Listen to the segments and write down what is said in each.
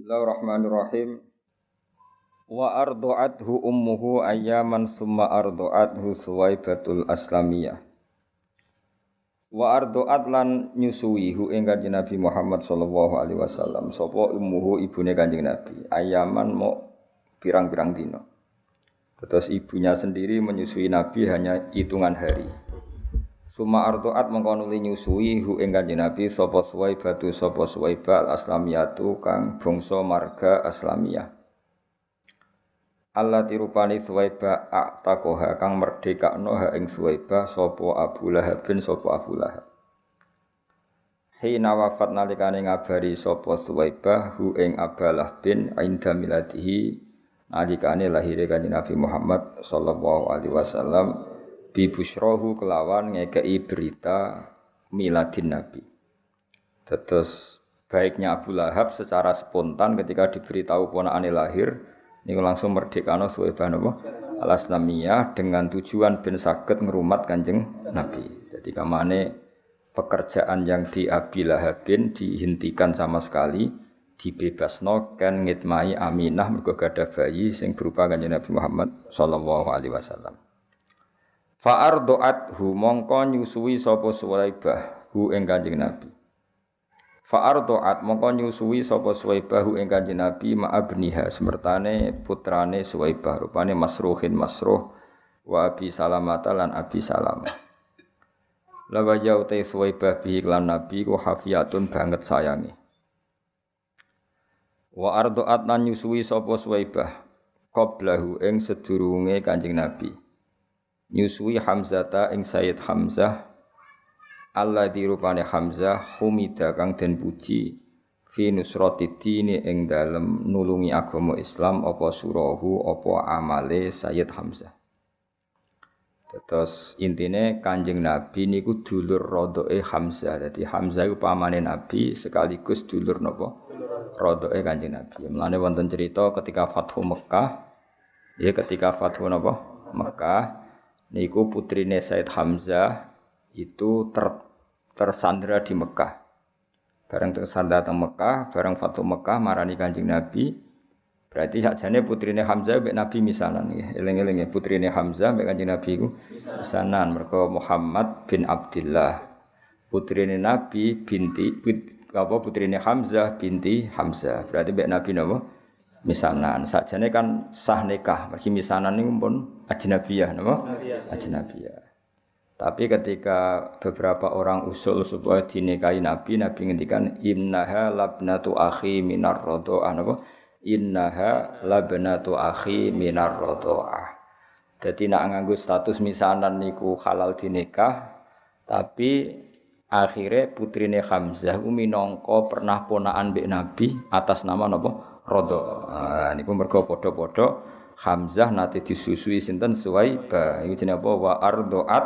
Bismillahirrahmanirrahim. Wa ardu'athu ummuhu ayyaman summa ardu'athu Suwaibatul Aslamiyah. Wa ardu'at lan nyusui hu ing Kanjeng Nabi Muhammad sallallahu alaihi wasallam. Sapa ummuhu ibune Kanjeng Nabi. Ayyaman mau pirang-pirang dina. Terus ibunya sendiri menyusui Nabi hanya hitungan hari. Summa ardu'at mengko nuli nyusui hu ing Kanjeng Nabi sapa Suwaibatu sapa Suwaibah al-Aslamiyatu kang bangsa marga Aslamiyah. Allah tirupani Suwaibah a'taqoha kang merdekakno ha ing Suwaibah sapa Abu Lahab bin sapa Abu Lahab. Hina wafat nalikane ngabari sapa Suwaibah hu ing Abalah bin inda miladihi nalikane lahire Kanjeng Nabi Muhammad sallallahu alaihi wasallam bi busyrahu kelawan ngekei berita miladin Nabi. Terus baiknya Abu Lahab secara spontan ketika diberitahu ponakane lahir niku langsung merdekano Suwaibah napa al-Aslamiyah dengan tujuan ben saged ngrumat Kanjeng Nabi. Jadi kamane pekerjaan yang di Abi Lahabin dihentikan sama sekali, dibebasno kan ngitmai Aminah mergo gadah bayi sing berupa Kanjeng Nabi Muhammad sallallahu alaihi wasallam. Fa ardu'athu mongko nyusui sapa Suwaibah hu ing Kanjeng Nabi. Fa ardu'at mongko nyusui sapa Suwaibah hu ing Kanjeng Nabi ma'abniha semertane putrane Suwaibah rupane Masruhin Masruh wa Abi Salamah lan Abi Salamah. Lawa yaute Suwaibah bi iklan Nabi ku hafiyatun banget sayange. Wa ardu'at lan nyusui sapa Suwaibah qablahu ing sedurunge Kanjeng Nabi. Nyusui Hamzata ing Sayyid Hamzah alladzi rupane Hamzah humida kang den puji fi nusratid-dini ing dalem nulungi agama Islam apa surahu apa amale Sayyid Hamzah. Terus intine Kanjeng Nabi niku dulur rodhoke Hamzah. Dadi Hamzah iku pamane Nabi sekaligus dulur napa? Rodhoke Kanjeng Nabi. Mulane wonten cerita ketika Fathu Mekkah, ya ketika Fathu napa? Mekkah niku putrine Said Hamzah itu tersandra di Mekah. Bareng tersandra di Mekah, bareng Fathu Mekah marani Kanjeng Nabi. Berarti sakjane putrine Hamzah mek Nabi misanan nggih. Eling-eling ya putrine Hamzah mek Kanjeng Nabi iku misanan mergo Muhammad bin Abdullah. Putrine Nabi putrine Hamzah binti Hamzah. Berarti mek Nabi napa? Misanan. Sakjane kan sah nikah. Mergi misanan niku pun ajnabiyah napa? Ajnabiyah. Tapi ketika beberapa orang usul supaya dinikahi Nabi, Nabi ngendikan innaha labnatu akhi minar radha'ah napa? Innaha labnatu akhi minar radha'ah. Dadi nek nganggo status misanan niku halal dinikah, tapi akhire putrine Hamzah ku minangka pernah ponakan mbek Nabi atas nama napa? Radha. Niku mergo padha-padha Hamzah nate disusui sinten Suwaibah. Iku jenenge apa? Wa ardu'at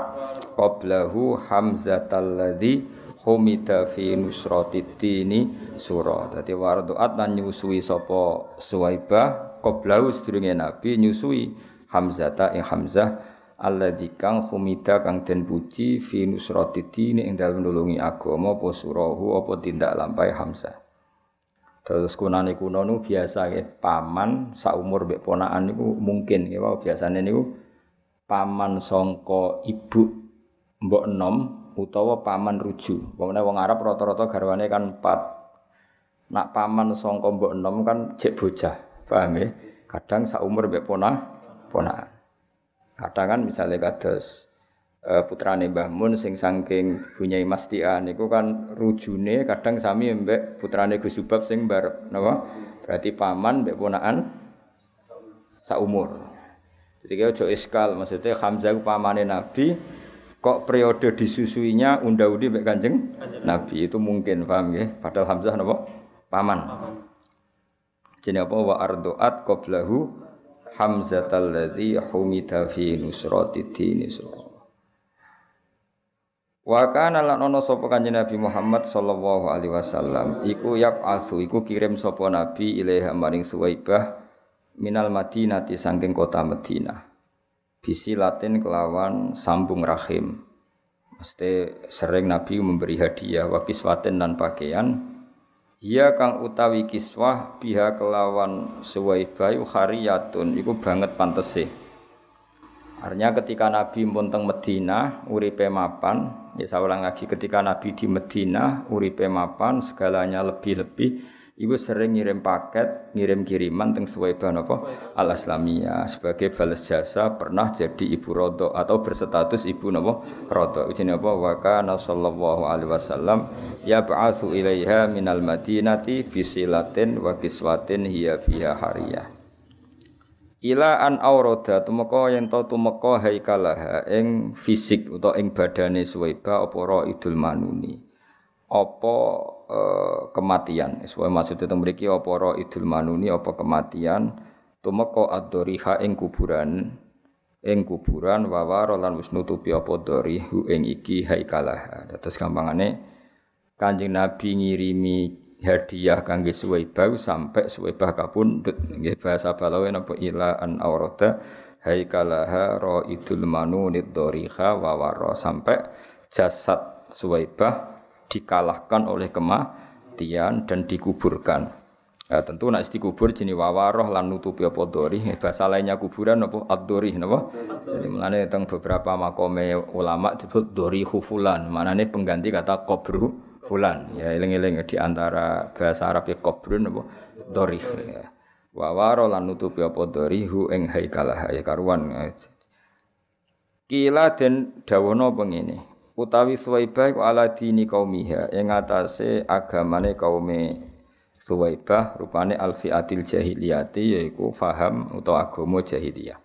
qablahu Hamzatal ladzi humida fi nusratid-dini surah. Dadi wa ardu'at lan nyusui sapa Suwaibah qablahu sedurunge Nabi nyusui Hamzata ing Hamzah alladzi kang humida kang den puji fi nusratid-dini ing dalem nulungi agama apa surahu apa tindak lampahe Hamzah. Terus kunane kuno nu biasa nggih paman saumur mbek ponakan niku mungkin nggih wae biasane niku paman sangka ibu mbok enom utawa paman ruju. Pemene wong Arab rata-rata garwane kan 4. Nak paman sangka mbok enom kan jek bocah, paham nggih? Kadang saumur mbek ponakan. Kadang kan misale kados putrane Mbah Mun sing saking Bunyai Mastia niku kan rujune kadang sami mbek putrane Gus Subab sing barep napa berarti paman mbek ponakan saumur. Jadi ki aja iskal maksudnya Hamzah ku pamane Nabi kok periode disusuinya unda-undi mbek Kanjeng Nabi itu mungkin paham nggih padahal Hamzah napa paman. Jenenge apa wa ardu'at qablahu Hamzatal ladzi humida fi nusratid-dini surah. Wa kana lan ana sapa Kanjeng Nabi Muhammad sallallahu alaihi wasallam iku yab'atsu iku kirim sapa Nabi ilaiha maring Suwaibah minal Madinati saking kota Madinah. Bisi Latin kelawan sambung rahim. Mesti sering Nabi memberi hadiah wa kiswatin dan pakaian Hiya kang utawi kiswah biha kelawan Suwaibah khariyatun iku banget pantese. Artinya ketika Nabi pun teng Madinah uripe mapan, ya saya ulang lagi ketika Nabi di Madinah uripe mapan segalanya lebih-lebih iku sering ngirim paket, ngirim kiriman teng Suwaibah napa Al-Aslamiyah sebagai balas jasa pernah jadi ibu rodok atau berstatus ibu napa rodok. Jenenge apa wa kana sallallahu alaihi wasallam yab'atsu ilaiha minal madinati bisilatin wa kiswatin hiya fiha hariyah. Ila an aurada tumeka yen to tumeka haikalaha ing fisik utawa ing badane Suwaibah apa ra idul manuni. Apa kematian. Sesuai maksudnya teng mriki apa ra idul manuni apa kematian tumeka ad-doriha ing kuburan wawara lan wis nutupi apa dorihu ing iki haikalah. Terus gampangane Kanjeng Nabi ngirimi hadiah kangge Suwaibah sampai Suwaibah kapundhut nggih bahasa Balawe napa ila an aurada haikalaha ra idul manuni doriha wawara sampai jasad Suwaibah dikalahkan oleh kematian dan dikuburkan. Ya, tentu nek dikubur jenenge wawaroh lan nutupi apa dori. Bahasa lainnya kuburan apa ad-dori napa? Jadi mulane teng beberapa makome ulama disebut dori fulan, manane pengganti kata qabru fulan. Ya eling-eling di antara bahasa Arab ya qabrun apa dori. Ya. Wawaroh lan nutupi apa dori hu ing haikalah ya karuan. Kila den dawono pengene. Utawi Suwaibah iku ala dini kaumiha ing atase agamane kaume Suwaibah rupane alfiatil jahiliyati yaiku faham utawa agama jahiliyah.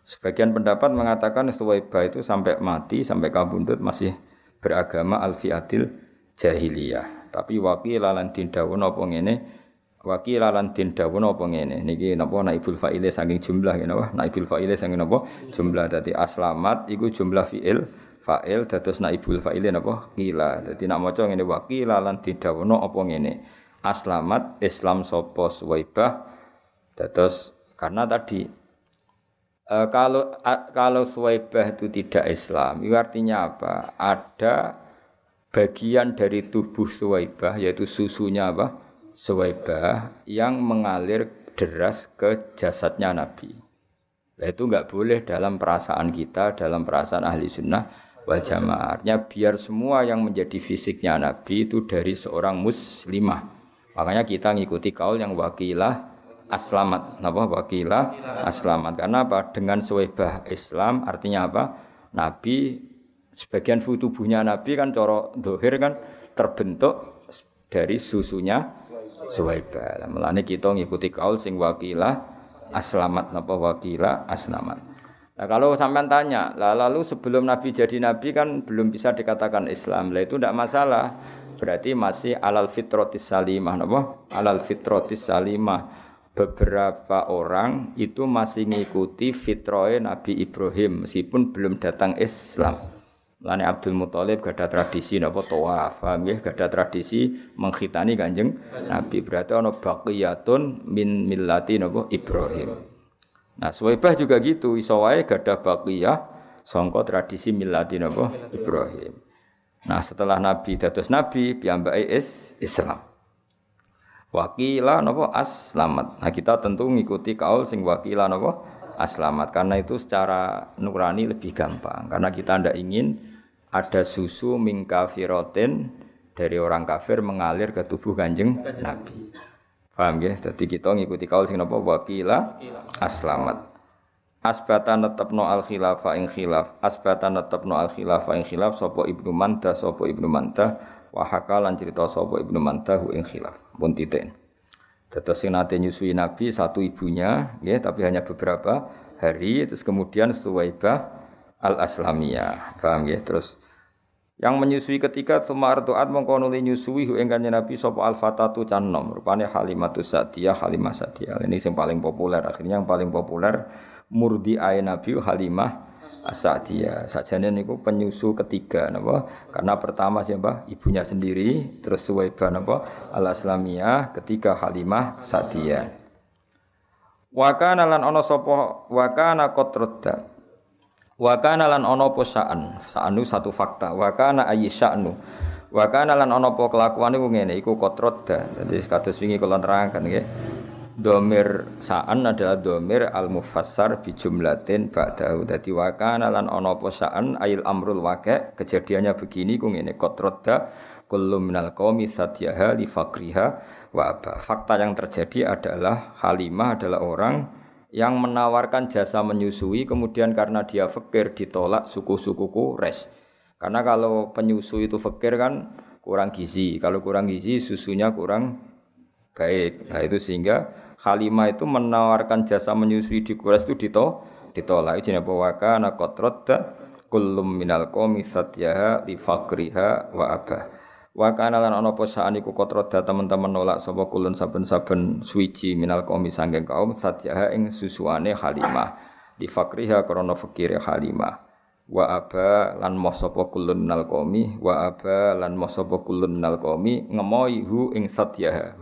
Sebagian pendapat mengatakan Suwaibah itu sampai mati sampai kabundut masih beragama alfiatil jahiliyah. Tapi wakilalan din dawuh napa ngene wakilalan din dawuh napa ngene niki napa naibul fa'ile saking jumlah napa naibul fa'ile saking napa jumlah dadi aslamat iku jumlah fi'il fa'il dados naibul fa'ile napa qila. Dadi nek maca ngene waqila lan didhawuhna apa ngene. Aslamat Islam sapa Suwaibah dados karena tadi kalau Suwaibah itu tidak Islam, itu artinya apa? Ada bagian dari tubuh Suwaibah yaitu susunya apa? Suwaibah yang mengalir deras ke jasadnya Nabi. Nah, itu enggak boleh dalam perasaan kita, dalam perasaan ahli sunnah wal jamaah. Artinya biar semua yang menjadi fisiknya Nabi itu dari seorang muslimah. Makanya kita ngikuti kaul yang wakilah aslamat. Napa wakilah aslamat? Karena apa? Dengan Suwaibah Islam artinya apa? Nabi sebagian tubuhnya Nabi kan cara dohir kan terbentuk dari susunya Suwaibah. Mulane kita ngikuti kaul sing wakilah aslamat napa wakilah aslamat. Nah kalau sampean tanya, lalu sebelum Nabi jadi Nabi kan belum bisa dikatakan Islam. Lah itu tidak masalah. Berarti masih alal fitrotis salimah. Napa? Alal fitrotis salimah. Beberapa orang itu masih mengikuti fitroe Nabi Ibrahim meskipun belum datang Islam. Lane Abdul Muthalib gak ada tradisi napa tawaf, paham nggih? Gak ada tradisi mengkhitani Kanjeng Nabi. Berarti ana baqiyatun min millati napa Ibrahim. Nah, Suwaibah juga gitu, iso wae gadah baqiyah sangka tradisi millati napa Ibrahim. Nah, setelah Nabi dados nabi piyambake Islam. Wakila napa aslamat. Nah, kita tentu ngikuti kaul sing wakila napa aslamat karena itu secara nurani lebih gampang. Karena kita ndak ingin ada susu min kafirotin dari orang kafir mengalir ke tubuh Kanjeng Nabi. Paham nggih? Dadi kita ngikuti kaul sing napa wakila aslamat. Asbatan netepno al khilafah ing khilaf. Asbatan netepno al khilafah ing khilaf sapa Ibnu Mandah sapa Ibnu Mandah wa hakalan cerita sapa Ibnu Mandah ing khilaf. Pun titik. Dados sing nate nyusui Nabi satu ibunya nggih tapi hanya beberapa hari terus kemudian Suwaibah al-Aslamiyah. Paham nggih? Terus yang menyusui ketika sumartuat mongko nuli nyusui ing Kanjeng Nabi sapa al-fatatu can nom rupane Halimatus Sa'diyah Halimah Sa'diyah ini yang paling populer akhirnya yang paling populer murdi ae Nabi Halimah As-Sa'diyah sajane niku penyusu ketiga napa karena pertama siapa ibunya sendiri terus Suwaibah napa al-Aslamiyah ketiga Halimah Sa'diyah wa kana lan ana sapa wa kana qatradda wa kana lan ana apa sa'an satu fakta wa kana ayyi sya'nu Wa kana lan ana apa kelakuan iku ngene iku qatradda. Dadi kados wingi kula nerangkan nggih. Domir sa'an adalah domir al-mufassar bi jumlatin ba'dahu. Dadi wa kana lan ana apa sa'an ail amrul waqi' kejadiannya begini ku ngene qatradda kullu minal qaumi satyaha li faqriha wa aba. Fakta yang terjadi adalah Halimah adalah orang yang menawarkan jasa menyusui kemudian karena dia fakir ditolak suku-suku Quraisy. Karena kalau penyusu itu fakir kan kurang gizi. Kalau kurang gizi susunya kurang baik. Nah itu sehingga Halimah itu menawarkan jasa menyusui di Quraisy itu ditolak. Jenenge apa wa kana qatradda kullum minal qaumi satyaha li faqriha wa aba. Wa kana lan ana apa saan iku qatradda teman-teman nolak sapa kulun saben-saben suwiji minal qaumi sanging kaum satyaha ing susuane Halimah li faqriha krana fakire Halimah. Wa aba lan moh sapa kulun minal qaumi wa aba lan moh sapa kulun minal qaumi ngemoi hu ing satyaha.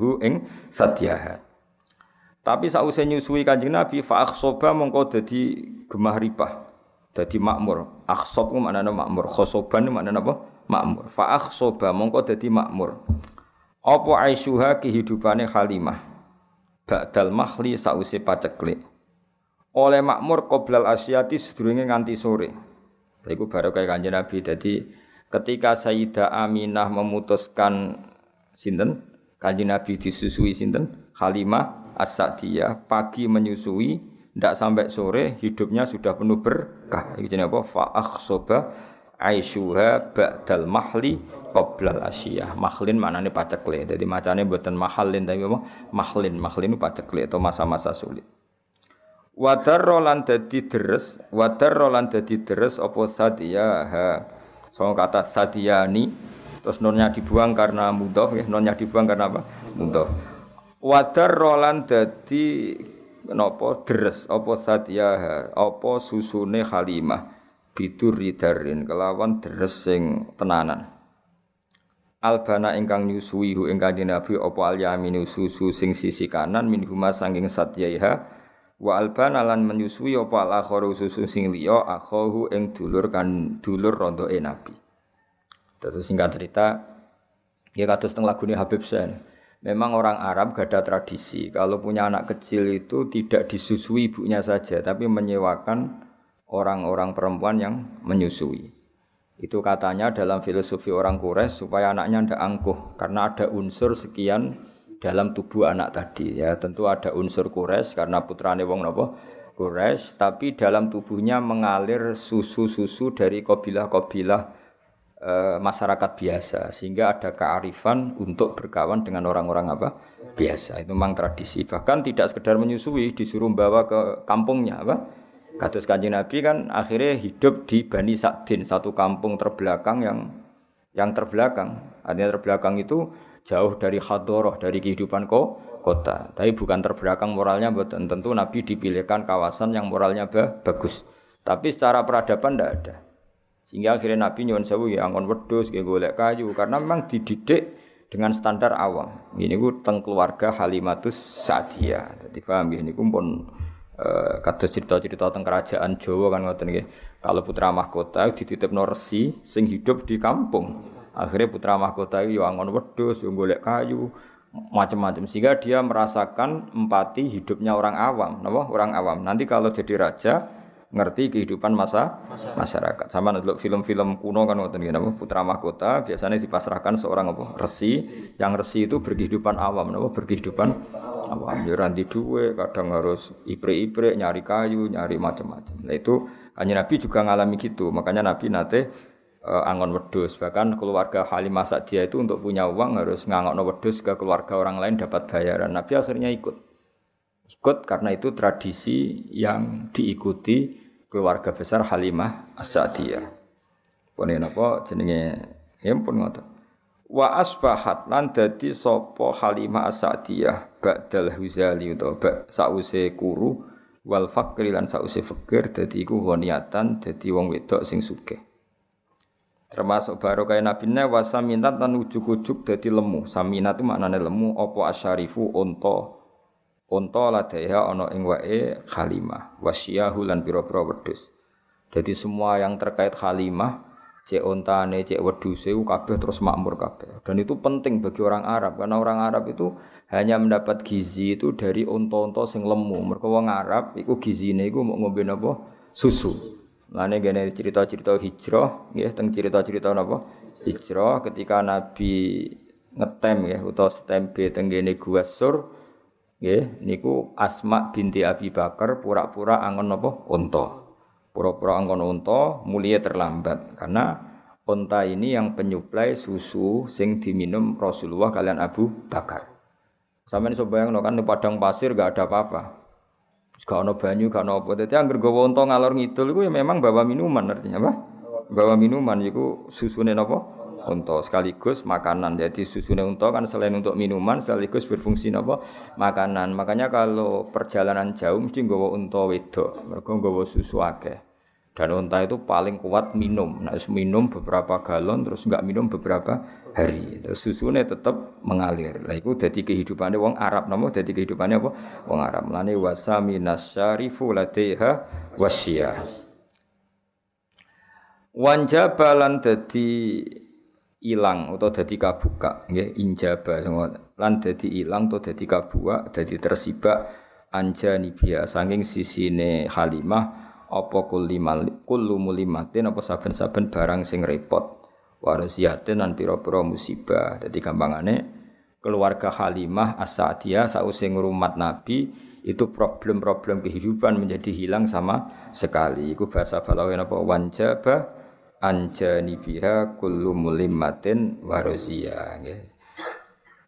Tapi sausé nyusui Kanjeng Nabi fa akhsoba mongko dadi gemah ripah. Dadi makmur. Akhsob ku maknane makmur, khosoban maknane apa? Makmur. Fa akhsoba mongko dadi makmur. Apa aisyuha kehidupane Halimah? Ba'dal mahli sausé paceklik. Oleh makmur qoblal asyati sedurunge nganti sore. Iku barokah Kanjeng Nabi. Dadi ketika Sayyidah Aminah memutuskan sinten? Kanjeng Nabi disusui sinten? Halimah As-Sa'diyah pagi menyusui ndak sampai sore hidupnya sudah penuh berkah. Iki jenenge apa? Fa akhsoba aishuha ba'dal mahli qoblal asyiyah. Mahlin maknane pacekle. Dadi macane mboten mahalin tapi apa? Mahlin itu pacekle atau masa-masa sulit. Wadarro lan dadi deres apa Sadiyah. Soal kata Sadiyani terus nunnya dibuang karena mudhof ya, nunnya dibuang karena apa? Mudhof. Wadar rolan dadi napa deres apa Sadiyah apa susune Halimah biduri darin kelawan deres sing tenanan. Albana ingkang nyusui hu ing Kanjeng Nabi apa al-yaminu susu sing sisi kanan minhuma sanging Sadiyah wa albana lan menyusui apa al-akharu susu sing liya akhahu ing dulur rondoke Nabi. Terus singkat cerita ya kados teng lagune Habib Sen. Memang orang Arab gak ada tradisi. Kalau punya anak kecil itu tidak disusui ibunya saja, tapi menyewakan orang-orang perempuan yang menyusui. Itu katanya dalam filosofi orang Quraisy supaya anaknya tidak angkuh, karena ada unsur sekian dalam tubuh anak tadi. Ya tentu ada unsur Quraisy karena putrane wong napa Quraisy, tapi dalam tubuhnya mengalir susu-susu dari kabilah-kabilah masyarakat biasa sehingga ada kearifan untuk berkawan dengan orang-orang apa biasa. Itu memang tradisi, bahkan tidak sekedar menyusui disuruh bawa ke kampungnya apa kados Kanjeng Nabi kan akhirnya hidup di Bani Sa'din, satu kampung terbelakang yang terbelakang. Artinya terbelakang itu jauh dari hadoroh, dari kehidupan kota, tapi bukan terbelakang moralnya. Tentu Nabi dipilihkan kawasan yang moralnya bagus, tapi secara peradaban tidak ada. Sehingga akhirnya Nabi nyuwun sewu ya angon wedhus, nggih golek kayu karena memang dididik dengan standar awam. Ini ku teng keluarga Halimatus Sa'diyah. Dadi paham nggih niku pun kados cerita-cerita teng kerajaan Jawa kan ngoten nggih. Kalau putra mahkota dititipno resi sing hidup di kampung. Akhirnya putra mahkota itu ya angon wedhus, ya golek kayu, macam-macam sehingga dia merasakan empati hidupnya orang awam, napa? Orang awam. Nanti kalau jadi raja ngerti kehidupan masyarakat. Sama ndelok film-film kuno kan ngoten nggih napa putra mahkota biasanya dipasrahkan seorang apa resi, yang resi itu berkehidupan awam napa berkehidupan awam. Ya ranti dhuwit, kadang harus iprik-iprik nyari kayu, nyari macam-macam. Nah itu Kanjeng Nabi juga ngalami gitu. Makanya Nabi nate angon wedhus. Bahkan keluarga Halimah Sa'diyah itu untuk punya uang harus ngangokno wedhus ke keluarga orang lain dapat bayaran. Nabi akhirnya ikut karena itu tradisi yang diikuti keluarga besar Halimah As-Sa'diyah. Pune napa jenenge? Ya pun ngoten. Wa asbahat lan dadi sapa Halimah As-Sa'diyah ba'dal huzali utawa sause kuru wal faqri lan sause fakir dadi iku ghoniatan dadi wong wedok sing sugih. Termasuk barokah Nabi ne wasaminat lan ujug-ujug dadi lemu. Saminat itu maknane lemu apa asyarifu unta ladaiha ana ing wae Halimah wasyahu lan pira-pira wedhus. Jadi semua yang terkait Halimah cek ontane, cek wedhuse kabeh terus makmur kabeh. Dan itu penting bagi orang Arab karena orang Arab itu hanya mendapat gizi itu dari unta-unta sing lemu. Mergo wong Arab iku gizine iku mau ngombe napa? Susu. Lane gene cerita-cerita hijrah nggih teng cerita-cerita napa? Hijrah ketika Nabi ngetem ya utawa stembe teng gene Gua Sur nggih niku Asma binti Abi Bakar pura-pura angon napa? Unta. Pura-pura angkon unta mulia terlambat karena unta ini yang penyuplai susu sing diminum Rasulullah kalian Abu Bakar. Sampeyan iso bayangno kan di padang pasir gak ada apa-apa. Gak ono banyu, gak ono apa. Dadi anggere gawa unta ngalor ngidul iku ya memang bawa minuman artinya apa? Bawa minuman iku susune napa? Unta sekaligus makanan. Jadi susune unta kan selain untuk minuman sekaligus berfungsi napa? Makanan. Makanya kalau perjalanan jauh mesti nggawa unta wedok, mergo nggawa susu akeh. Dan unta itu paling kuat minum. Nah, minum beberapa galon terus enggak minum beberapa hari. Terus susunya tetap mengalir. Lah iku dadi kehidupane wong Arab napa dadi kehidupane apa? Wong Arab. Lane wasaminas syarifu ladaiha wasyiyah. Wanjabalan dadi ilang utawa dadi kabuka nggih injaba lan dadi ilang utawa dadi kabuka dadi tersibak anjani biya saking sisine Halimah apa kullu mulimatin apa saben-saben barang sing repot warasiatin lan pira-pira musibah. Dadi gampangane keluarga Halimah As-Sa'diyah sause ngrumat Nabi itu problem-problem kehidupan menjadi hilang sama sekali. Iku bahasa balawe napa wanjaba anjani biha kullu mulimatin warasiya nggih.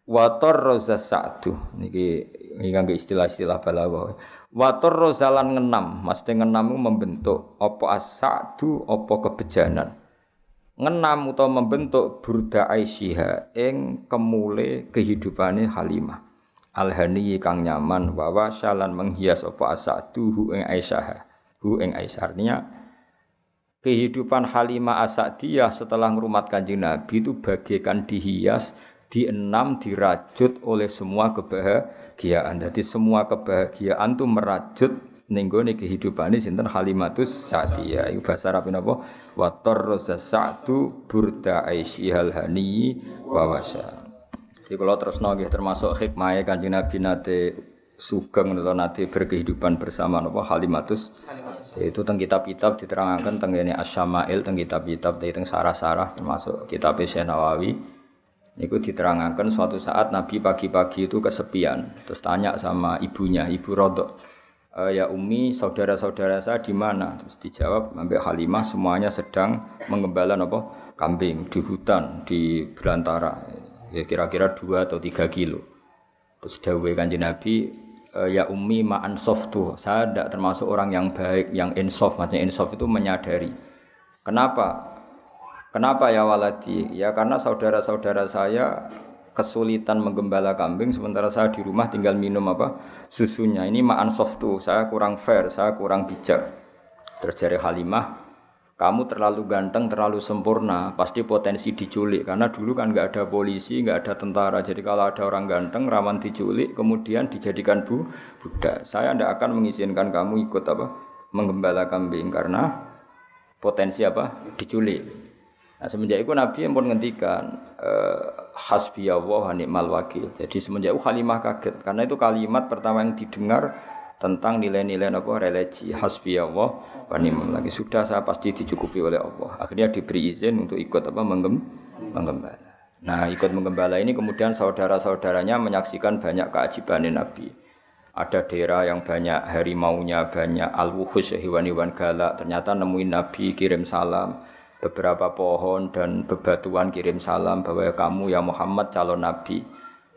Wator roza sa'du niki nganggo istilah-istilah balawa. Wator rozalan ngenam, maksudnya ngenam itu membentuk apa as-sa'du apa kebejanan. Ngenam utawa membentuk burda Aisyah ing kemule kehidupane Halimah. Alhani kang nyaman wa wasyalan menghias apa as-sa'du hu ing Aisyah. Hu ing Aisyah artinya kehidupan Halimah As-Sa'diyah setelah ngrumat Kanjeng Nabi itu bagaikan dihias, dienam, dirajut oleh semua kebahagiaan. Jadi semua kebahagiaan itu merajut ning gone kehidupane sinten Halimatus Sa'diyah. Iku bahasa Arab napa? Wa tarza sa'du burda aisyihal hani wa wasya. Jadi kalau terusno nggih termasuk hikmahe Kanjeng Nabi nate sugeng utawa nate berkehidupan bersama napa Halimatus. Itu teng kitab-kitab diterangkan teng ngene Asy-Syama'il teng kitab-kitab teng sarah-sarah termasuk kitab Syekh Nawawi. Niku diterangkan suatu saat Nabi pagi-pagi itu kesepian, terus tanya sama ibunya, Ibu Rodok, ya Umi, saudara-saudara saya di mana? Terus dijawab, Mbak Halimah semuanya sedang menggembala apa? Kambing di hutan di belantara, ya kira-kira 2 atau 3 kilo. Terus dawuhe Kanjeng Nabi, ya Umi ma'an softu, saya tidak termasuk orang yang baik, yang insaf, maksudnya insaf itu menyadari. Kenapa? Kenapa ya waladi? Ya karena saudara-saudara saya kesulitan menggembala kambing sementara saya di rumah tinggal minum apa? Susunya. Ini ma'an softu, saya kurang fair, saya kurang bijak. Terjadi Halimah, kamu terlalu ganteng, terlalu sempurna, pasti potensi diculik. Karena dulu kan nggak ada polisi, nggak ada tentara. Jadi kalau ada orang ganteng, rawan diculik, kemudian dijadikan budak. Saya tidak akan mengizinkan kamu ikut apa? Menggembala kambing karena potensi apa? Diculik. Nah, semenjak itu Nabi pun ngendikan hasbiyallah wa ni'mal wakil. Jadi semenjak itu Halimah kaget karena itu kalimat pertama yang didengar tentang nilai-nilai apa religi hasbiyallah wa ni'mal wakil. Sudah saya pasti dicukupi oleh Allah. Akhirnya diberi izin untuk ikut apa menggembala. Nah, ikut menggembala ini kemudian saudara-saudaranya menyaksikan banyak keajaiban Nabi. Ada daerah yang banyak harimaunya, banyak al-wuhus hewan-hewan galak. Ternyata nemuin Nabi kirim salam. Beberapa pohon dan bebatuan kirim salam bahwa kamu ya Muhammad calon Nabi.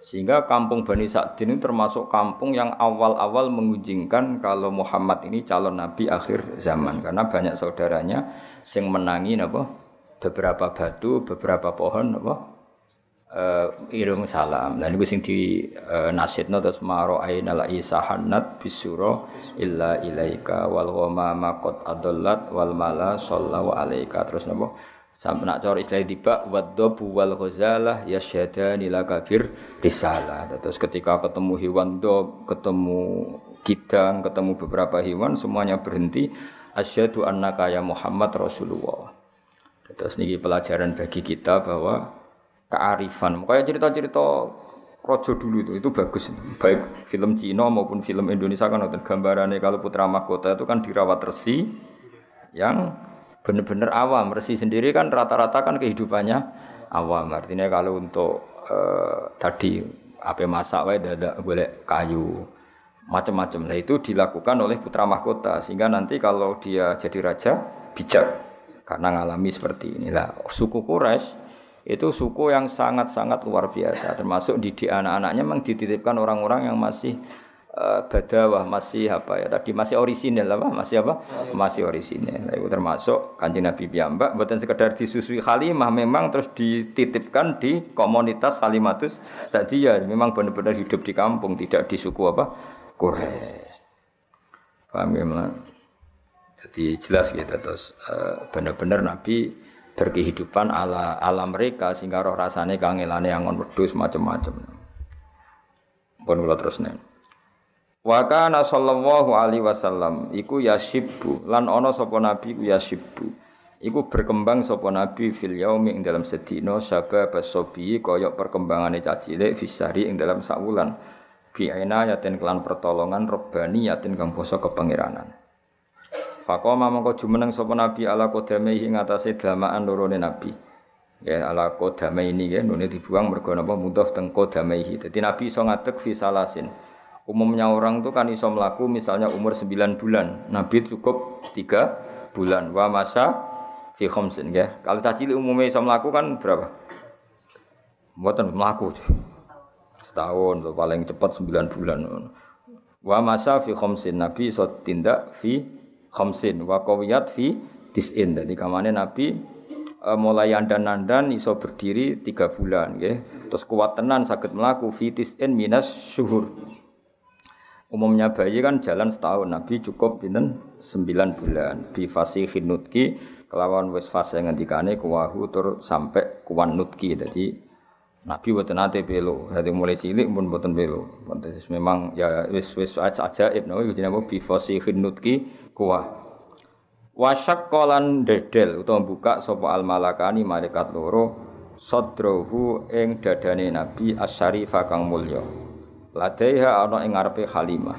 Sehingga kampung Bani Sa'din ini termasuk kampung yang awal-awal mengunjingkan kalau Muhammad ini calon Nabi akhir zaman. Karena banyak saudaranya yang menangi apa, beberapa batu, beberapa pohon apa, kirim salam. Dan itu sing di nasidna terus maro aina la isahanat bisura illa ilaika wal ghamama qad adallat wal mala sallallahu alaika. Terus napa sampe nak cara istilah tiba wadhabu wal ghazalah yasyadani lakabir risalah. Terus ketika ketemu hewan dob, ketemu kidang, ketemu beberapa hewan semuanya berhenti asyhadu annaka ya Muhammad Rasulullah. Terus niki pelajaran bagi kita bahwa kearifan. Kayak cerita-cerita Rojo dulu itu bagus. Baik film Cina maupun film Indonesia kan nonton gambarannya kalau putra mahkota itu kan dirawat resi yang benar-benar awam. Resi sendiri kan rata-rata kan kehidupannya awam. Artinya kalau untuk tadi apa masak wae dadak golek kayu macam-macam. Nah itu dilakukan oleh putra mahkota sehingga nanti kalau dia jadi raja bijak karena ngalami seperti inilah. Suku Quraisy itu suku yang sangat-sangat luar biasa, termasuk didik anak-anaknya memang dititipkan orang-orang yang masih badawah, masih apa ya tadi masih orisinil apa masih apa masih orisinil. Itu termasuk Kanjeng Nabi piyambak mboten sekedar disusui Halimah, memang terus dititipkan di komunitas Halimatus tadi ya memang benar-benar hidup di kampung, tidak di suku apa Quraisy. Paham ya? Jadi jelas gitu terus benar-benar Nabi berkehidupan ala mereka sehingga roh rasane kangelane angon wedhus macam-macam. Pun kula terusne. Wa kana sallallahu alaihi wasallam iku yasibbu lan ana sapa nabi ku yasibbu. Iku berkembang sapa nabi fil yaumi ing dalam sedina sabab sobi kaya perkembangane cacilik fisari ing dalam sak wulan. Bi inayatin kelan pertolongan robbani yatin kang basa kepangeranan. Faqama mongko jumeneng sapa nabi ala qadamaihi ing atase damaan lorone nabi. Ya ala qadamaihi nggih nune dibuang mergo napa mudhof teng qadamaihi. Dadi nabi iso ngadeg fi salasin. Umumnya orang itu kan iso mlaku misalnya umur 9 bulan. Nabi cukup 3 bulan. Wa masa fi khamsin nggih. Kalau cilik umumnya iso mlaku kan berapa? Mboten mlaku. Setahun atau paling cepat 9 bulan. Wa masa fi khamsin nabi iso tindak fi khamsin wa qawiyat fi tis'in. Dadi kamane Nabi mulai andan-andan iso berdiri 3 bulan nggih. Terus kuat tenan saged mlaku fi tis'in minas syuhur. Umumnya bayi kan jalan setahun, Nabi cukup pinten 9 bulan. Bi fasihin nutki kelawan wis fase ngendikane kuwahu tur sampai kuwan nutki. Dadi Nabi mboten nate belo. Dadi mulai cilik pun mboten belo. Pantes memang ya wis ajaib napa jenenge bi fasihin nutki kuah. Wasyak kolan dedel utawa buka sapa al malakani malaikat loro sadrohu ing dadane Nabi asyarifa kang mulya. Ladaiha ana ing ngarepe Halimah.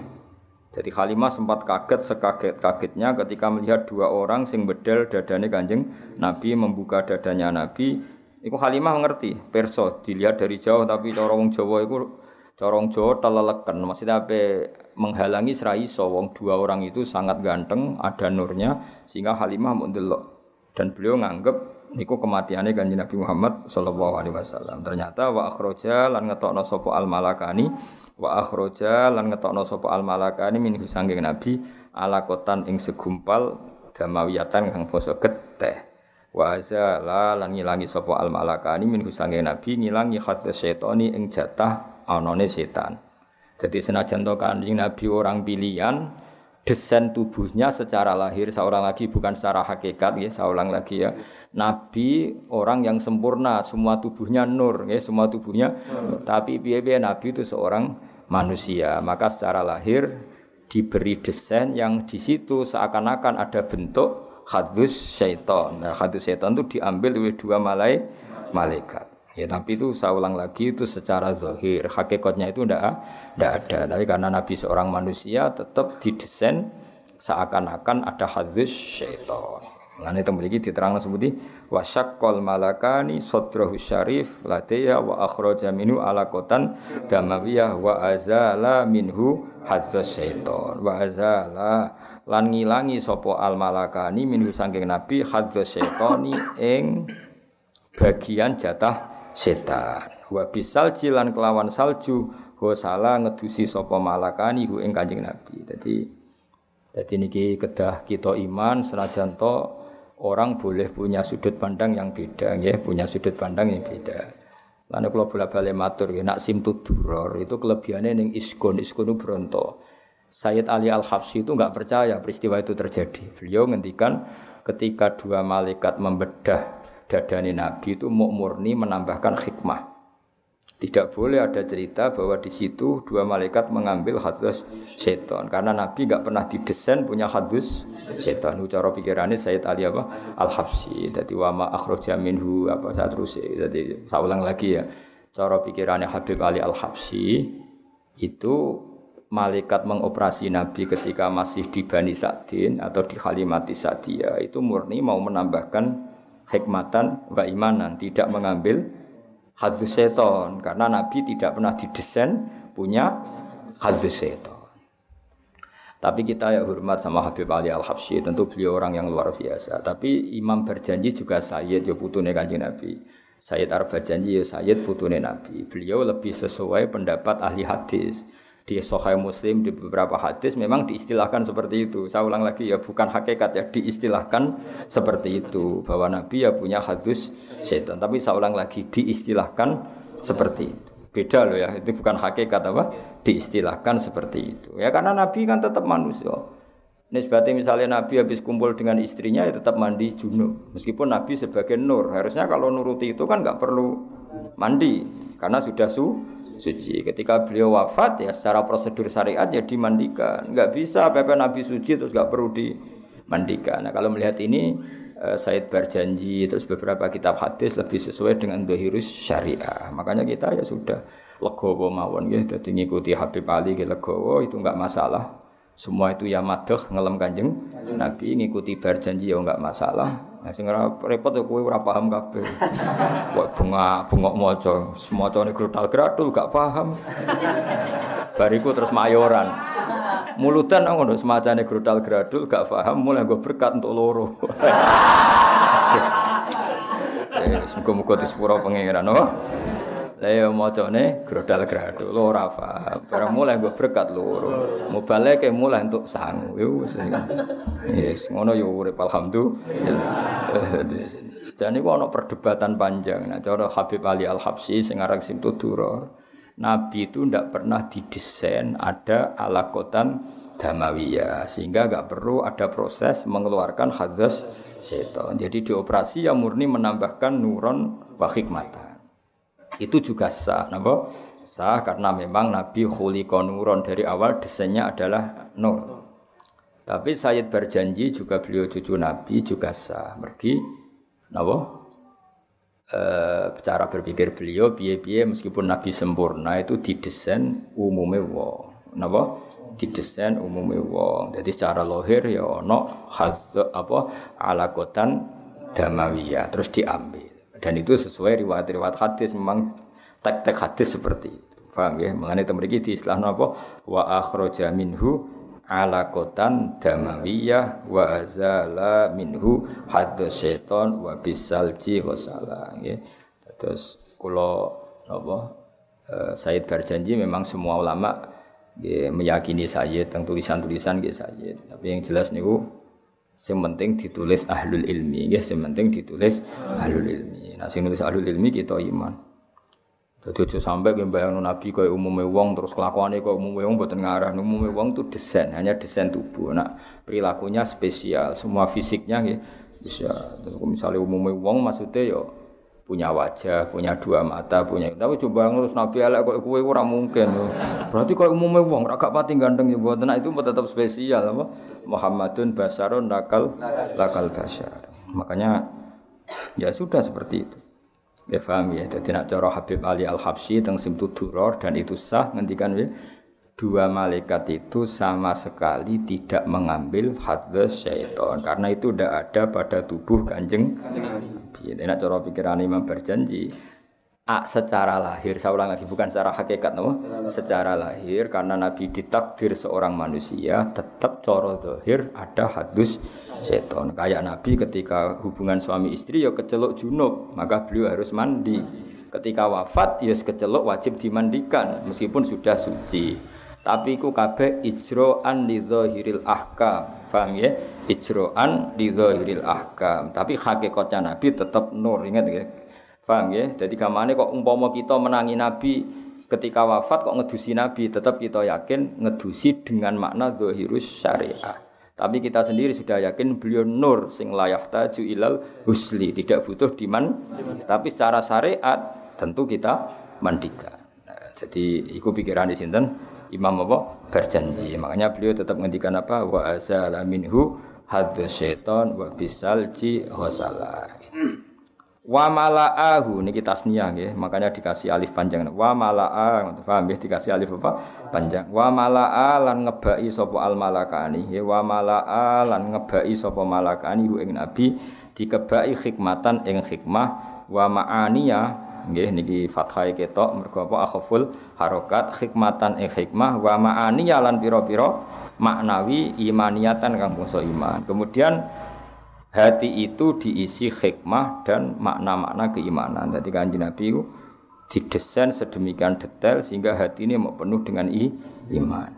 Jadi Halimah sempat kaget sekaget-kagetnya ketika melihat 2 orang sing bedel dadane Kanjeng Nabi membuka dadanya Nabi. Iku Halimah ngerti, perso dilihat dari jauh tapi cara wong Jawa iku corong Jawa teleleken, maksudnya apa menghalangi serai wong 2 orang itu sangat ganteng, ada nurnya sehingga Halimah mundelok dan beliau nganggep niku kematiannya Kanjeng Nabi Muhammad sallallahu alaihi wasallam. Ternyata wa akhraja lan ngetokno sapa al malakani min sanging Nabi alakotan ing segumpal damawiyatan kang basa geteh. Wa azala lan ngilangi sapa al malakani min sanging Nabi ngilangi khadz syaitani ing jatah anane setan. Jadi senajan to Kanjeng Nabi orang pilihan, desain tubuhnya secara lahir seorang lagi bukan secara hakikat ya, seorang lagi ya. Nabi orang yang sempurna, semua tubuhnya nur ya, semua tubuhnya. Tapi piye-piye Nabi itu seorang manusia, maka secara lahir diberi desain yang di situ seakan-akan ada bentuk khadus syaitan. Nah, khadus syaitan itu diambil oleh 2 malaikat. Ya, tapi itu saya ulang lagi itu secara zahir, hakikatnya itu tidak ada. Tapi karena Nabi seorang manusia tetap didesain seakan-akan ada hadis syaitan. Lan itu memiliki diterangkan seperti wasyaqqal malakani sadrahu syarif ladaya wa akhraja minhu alaqatan damawiyah wa azala minhu hadis syaitan wa azala lan ngilangi sapa al malakani minhu saking Nabi hadis syaitani ing bagian jatah setan. Wa bisal jilan kelawan salju hosala ngedusi sapa malakani hu ing Kanjeng Nabi. Dadi niki kedah kita iman senajan to orang boleh punya sudut pandang yang beda nggih, punya sudut pandang yang beda. Lan kula bola-bali matur nggih nak simtud duror itu kelebihane ning iskun Bronto. Sayyid Ali Al-Habsyi itu enggak percaya peristiwa itu terjadi. Beliau ngendikan ketika 2 malaikat membedah dadane Nabi itu murni menambahkan hikmah. Tidak boleh ada cerita bahwa di situ dua malaikat mengambil hadus setan karena Nabi enggak pernah didesain punya hadus setan. Cara pikirannya Sayyid Ali apa? Al-Habsyi. Jadi wa ma akhraja minhu apa saat terus. Jadi saya ulang lagi ya. Cara pikirannya Habib Ali Al-Habsyi itu malaikat mengoperasi Nabi ketika masih di Bani Sa'din atau di Halimati Sa'diyah itu murni mau menambahkan hikmatan wa imanan, tidak mengambil hadus seton karena Nabi tidak pernah didesain punya hadus seton. Tapi kita ya hormat sama Habib Ali Al-Habsyi, tentu beliau orang yang luar biasa. Tapi Imam berjanji juga Sayyid ya putune Kanjeng Nabi. Sayyid Arab berjanji ya Sayyid putune Nabi. Beliau lebih sesuai pendapat ahli hadis. Di Sahih Muslim di beberapa hadis memang diistilahkan seperti itu. Saya ulang lagi ya, bukan hakikat ya, diistilahkan seperti itu bahwa Nabi ya punya hadis setan. Tapi saya ulang lagi diistilahkan seperti itu. Beda loh ya, itu bukan hakikat apa? Diistilahkan seperti itu. Ya karena Nabi kan tetap manusia. Nisbatnya misalnya Nabi habis kumpul dengan istrinya ya tetap mandi junub. Meskipun Nabi sebagai nur, harusnya kalau nuruti itu kan enggak perlu mandi karena sudah suci. Ketika beliau wafat ya secara prosedur syariat ya dimandikan. Enggak bisa Bapak Nabi suci terus enggak perlu dimandikan. Nah, kalau melihat ini Said berjanji terus beberapa kitab hadis lebih sesuai dengan dhahirus syariah. Makanya kita ya sudah legowo mawon nggih dadi ngikuti Habib Ali ki legowo itu enggak masalah. Semua itu ya madhah ngelem Kanjeng Nabi ngikuti berjanji ya enggak masalah. Nah sing repot ya kowe ora paham kabeh. Kok bengok maca, semacane grudal-gradul gak paham. Bariku terus mayoran. Mulutan ngono semacane grudal-gradul gak paham mulai nggo berkat untuk loro. Muga-muga disepuro pangeran oh. Lah ya macane grudal-gradul ora paham. Bareng mulai nggo berkat loro. Mubaleke mulai untuk sangu. Yes, ngono yo urip alhamdulillah. Jadi kok ana perdebatan panjang. Nah, cara Habib Ali Al-Habsyi sing aran Simtud Duror, Nabi itu ndak pernah didesain ada alakotan damawiyah sehingga enggak perlu ada proses mengeluarkan hadis setan. Jadi dioperasi yang murni menambahkan nuron wa hikmatan. Itu juga sah, napa? Sah karena memang Nabi khuliqa nuron dari awal desainnya adalah nur. Tapi Sayyid berjanji juga beliau cucu Nabi juga sah. Mergi napa? Cara berpikir beliau piye-piye meskipun Nabi sempurna itu didesain umume wong. Napa? Didesain umume wong. Jadi secara lahir ya ana alakotan damawiyah terus diambil. Dan itu sesuai riwayat-riwayat hadis memang tek-tek hadis seperti itu. Paham ya? Mengenai temriki di istilah napa? Wa akhraja minhu alakotan damawiyah wa azala minhu hadus syaiton wa bisalji ghusala nggih. Terus kula napa Sayyid berjanji memang semua ulama nggih meyakini Sayyid teng tulisan-tulisan nggih Sayyid. Tapi yang jelas niku sing penting ditulis ahlul ilmi nggih, sing penting ditulis ahlul ilmi. Nah sing nulis ahlul ilmi kita iman. Dadi aja sampai ki mbayangno Nabi kaya umume wong terus kelakuane kaya umume wong mboten ngarah. Umume wong itu desain, hanya desain tubuh. Nah, perilakunya spesial, semua fisiknya nggih bisa. Terus misalnya umume wong maksudnya ya punya wajah, punya dua mata, punya. Tapi coba ngurus Nabi elek kaya kowe ora mungkin. Berarti kaya umume wong ora gak pati ganteng ya mboten. Nah, itu tetap spesial apa? Muhammadun basarun lakal basar. Makanya ya sudah seperti itu. Ya paham ya, jadi nak cara Habib Ali Al-Habsyi teng Simtud Duror dan itu sah ngendikan ya dua malaikat itu sama sekali tidak mengambil hadis syaitan karena itu tidak ada pada tubuh Kanjeng Nabi. Jadi nak cara pikiran Imam berjanji secara lahir, saya ulang lagi bukan secara hakikat no? Secara lahir karena Nabi ditakdir seorang manusia tetap cara zahir ada hadis setan. Kayak Nabi ketika hubungan suami istri ya keceluk junub, maka beliau harus mandi. Ketika wafat ya keceluk wajib dimandikan meskipun sudah suci. Tapi iku kabeh ijro'an li zahiril ahkam. Paham ya? Ijro'an li zahiril ahkam. Tapi hakikatnya Nabi tetap nur, ingat ya? Paham ya? Jadi gamane kok umpama kita menangi Nabi ketika wafat kok ngedusi Nabi, tetap kita yakin ngedusi dengan makna zahirus syariah. Tapi kita sendiri sudah yakin beliau nur sing layah taju ilal husli, tidak butuh diman. Tapi secara syariat tentu kita mandikan. Nah, jadi iku pikiran sinten Imam apa berjanji. Makanya beliau tetap ngendikan apa wa azala minhu hadza syaiton wa bisalji ghasala. Wa malaahu niki tasniyah nggih, makanya dikasih alif panjang. Wa malaa, paham nggih dikasih alif apa? Panjang. Wa malaa lan ngebaki sapa al malakani. Wa malaa lan ngebaki sapa malakani hu ing nabi dikebaki hikmatan ing hikmah wa ma'aniya nggih niki fathah ketok mergo apa akhaful harokat hikmatan ing hikmah wa ma'aniya lan pira-pira maknawi imaniyatan kang bangsa iman. Kemudian hati itu diisi hikmah dan makna-makna keimanan. Jadi Kanjeng Nabi itu didesain sedemikian detail sehingga hati ini mau penuh dengan iman.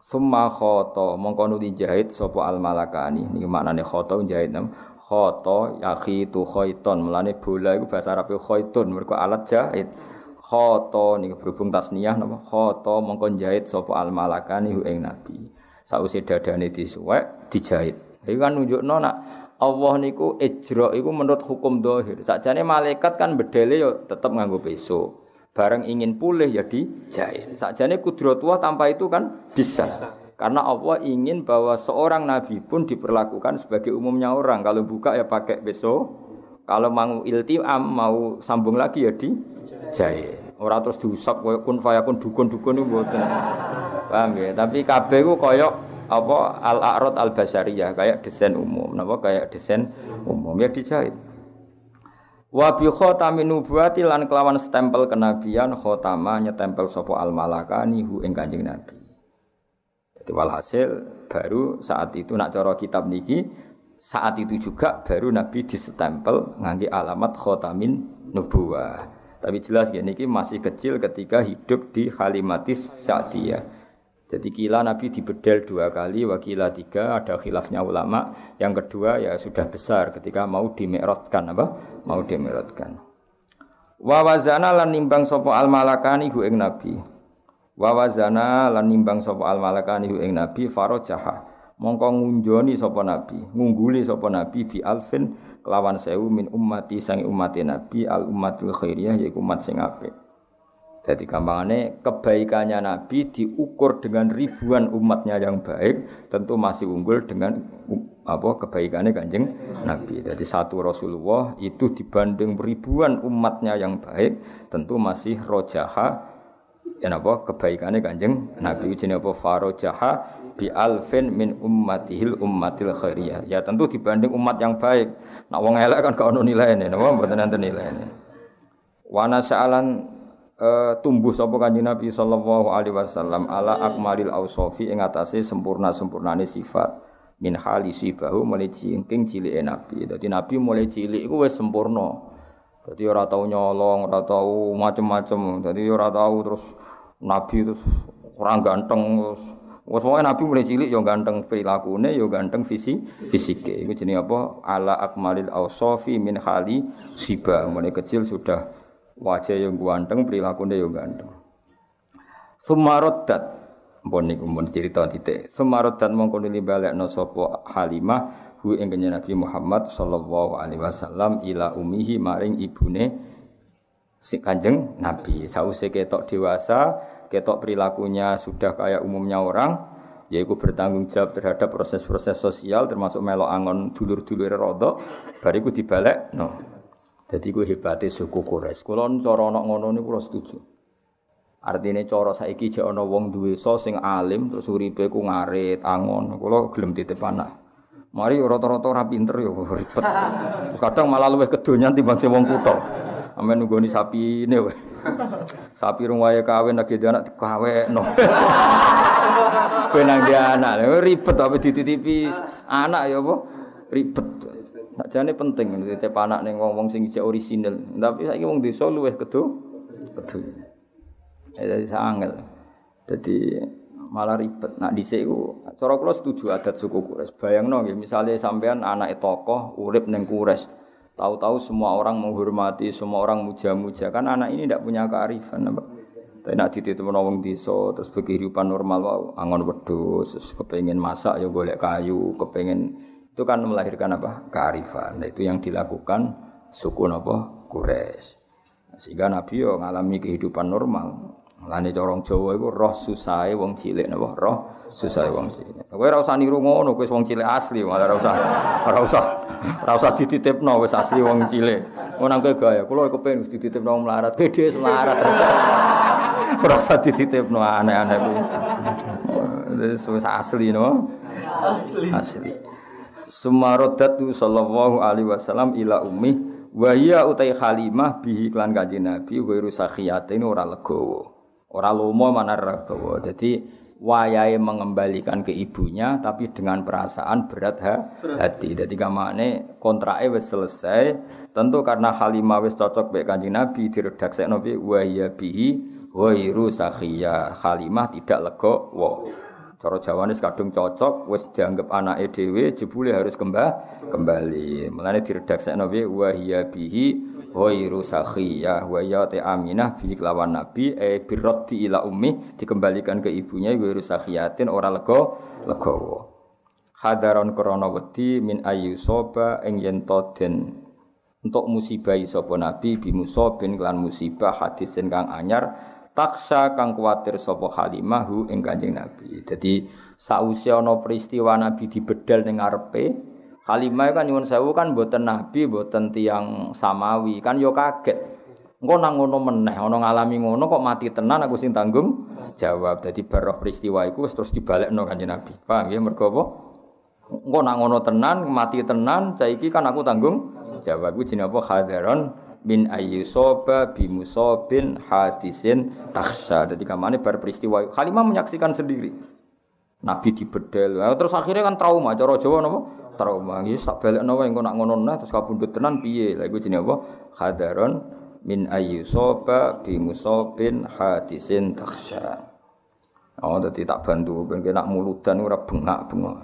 Summa khoto mongko nuli jahit sapa al malakani. Niki maknane khoto jahit nam. Khoto yakhitu khaiton. Mulane bola iku bahasa Arab khaitun mergo alat jahit. Khoto niki berhubung tasniyah napa? Khoto mongko jahit sapa al malakani ing Nabi. Sause dadane disuwek dijahit. Iki kan nunjukno nak Allah niku ijra iku menurut hukum zahir. Sakjane malaikat kan bedele ya tetep nganggo peso. Bareng ingin pulih ya dijahit. Sakjane kudratullah tanpa itu kan bisa. Karena Allah ingin bahwa seorang nabi pun diperlakukan sebagai umumnya orang. Kalau buka ya pakai peso. Kalau mau iltiam mau sambung lagi ya dijahit. Ora terus diusap koyo kun fayakun dukun-dukun niku mboten. Paham ya? Tapi kabeh ku koyo apa al-a'rad al-basariyah kayak desain umum napa kayak desain umum ya dijahit wa bi khatamin nubuwati lan kelawan stempel kenabian khatama nyetempel sapa al-malakani hu ing Kanjeng Nabi. Jadi walhasil baru saat itu nak cara kitab niki saat itu juga baru Nabi disestempel ngangge alamat khatamin nubuwah. Tapi jelas ya niki masih kecil ketika hidup di Halimatis Sa'diyah. Jadi kila Nabi dibedel 2 kali, wakila 3, ada khilafnya ulama. Yang kedua ya sudah besar ketika mau dimi'rajkan apa? Mau dimi'rajkan. Wa wazana lan nimbang sapa al malakani hu ing Nabi. Wa wazana lan nimbang sapa al malakani hu ing Nabi farajaha. Mongko ngunjoni sapa Nabi, ngungguli sapa Nabi bi alfin kelawan 1000 min ummati sange ummate Nabi al ummatul khairiyah yaiku umat sing apik. Jadi gampangane kebaikannya Nabi diukur dengan ribuan umatnya yang baik, tentu masih unggul dengan apa kebaikannya Kanjeng Nabi. Jadi satu Rasulullah itu dibanding ribuan umatnya yang baik, tentu masih rojaha ya apa kebaikannya Kanjeng Nabi. Jenenge apa farojaha bi alfin min ummatihil ummatil khairiyah. Ya tentu dibanding umat yang baik. Nek wong elek kan gak ono nilaine, napa mboten enten nilaine. Wa nasa'alan tumbuh sapa Kanjeng Nabi sallallahu alaihi wasallam ala akmalil ausofi ing atase sempurna-sempurnane sifat min halisi bahu mulai cingking cilike Nabi. Dadi Nabi mulai cilik iku wis sempurna. Dadi ora tau nyolong, ora tau macem-macem. Dadi ora tau terus Nabi terus ora ganteng terus wis pokoke Nabi mulai cilik ya ganteng prilakune ya ganteng fisike. Iku jenenge apa? Ala akmalil ausofi min hali siba. Mulai kecil sudah wajah yang ganteng, perilakunya yang ganteng. Sumarodat, pun niku mun cerita titik. Sumarodat mongko nuli balekno sapa Halimah hu ing Nabi Muhammad sallallahu alaihi wasallam ila ummihi maring ibune si Kanjeng Nabi. Sause ketok dewasa, ketok perilakunya sudah kayak umumnya orang, yaitu bertanggung jawab terhadap proses-proses sosial termasuk melok angon dulur-dulure rodok, bariku dibalekno. Jadi ku hebate suku Quraisy. Kula cara ana ngono niku kula setuju. Artine cara saiki jek ana wong duwe sing alim terus uripe ku ngarit, angon. Kula gelem titip anak. Mari rata-rata ora pinter ya ribet. Kadang malah luwih kedonyan timbang sing wong kutho. Amen nggoni sapine wae. Sapi rung wae kawin lagi anak dikawekno. Benang dia anak ribet tapi dititipi anak ya apa? Ribet. Sakjane penting titip anak ning wong-wong sing isih orisinal. Tapi saiki wong desa luwih kedo. Jadi sangel. Jadi malah ribet. Nak dhisik iku cara kula setuju adat suku Quraisy. Bayangno nggih misale sampean anake tokoh urip ning Quraisy. Tahu-tahu semua orang menghormati, semua orang muja-muja. Kan anak ini tidak punya kearifan apa. Tapi nak dititipno wong desa terus kehidupan normal wae angon wedhus, terus kepengin masak ya golek kayu, kepengin itu kan melahirkan apa? Kearifan. Nah, itu yang dilakukan suku napa? Quraisy. Sehingga Nabi yo ngalami kehidupan normal. Lane corong Jawa iku roh susahe wong cilik napa roh susahe wong cilik. Kowe ora usah niru ngono, kowe wong cilik asli, malah ora usah dititipno wis asli wong cilik. Ngono kowe gaya, kula kepengin dititipno wong melarat, gede melarat. Ora usah dititipno aneh-aneh kuwi. Wis asli no. Asli. Sumarodatu sallallahu alaihi wasallam ila ummi wa hiya utai Halimah bihi klan Kanjeng Nabi wa rusakhiyatin ora legowo. Ora lomo mana regawa. Jadi wayahe mengembalikan ke ibunya tapi dengan perasaan berat hati. Jadi kamane kontrake wis selesai. Tentu karena Halimah wis cocok mek Kanjeng Nabi diredaksekno bi wa hiya bihi ghairu sakhiyah. Halimah tidak legowo. Cara Jawane kadung cocok wis dianggap anake dhewe jebule harus kembali. Mulane diredaksekno bi wa hiya bihi ghairu sakhiyah wa ya ta Aminah bi kelawan Nabi birraddi ila ummi dikembalikan ke ibunya ghairu sakhiyatin ora legowo. Hadaron krana wedi min ayyusoba ing yen to den entuk musibah sapa Nabi bi musabin kelan musibah hadis kang anyar taksha kang kuwatir sapa Halimah hu ing Kanjeng Nabi. Dadi sausé ana peristiwa Nabi dibedal ning ngarepe Halimah kan nyuwun sewu kan mboten nabi, mboten tiyang samawi, kan yo kaget. Engko nang ngono meneh, ana ngalami ngono kok mati tenan aku sing tanggung jawab. Dadi baroh peristiwa iku terus dibalekno Kanjeng Nabi. Paham nggih mergo apa? Engko nang ngono tenan, mati tenan, saiki kan aku tanggung jawab. Iku jenenge apa? Hadaron min ayyusoba bi musabin hadisin takhsha. Dadi kamane bar peristiwa Halimah menyaksikan sendiri. Nabi dibedel. Terus akhirnya kan trauma, cara Jawa napa? Trauma. Iki tak balekno wae engko nak ngono nah terus kabundut tenan piye? Lah iku jenenge apa? Hadaron min ayyusoba bi musabin hadisin takhsha. Oh dadi tak bantu ben nak muludan ora bengak-bengok.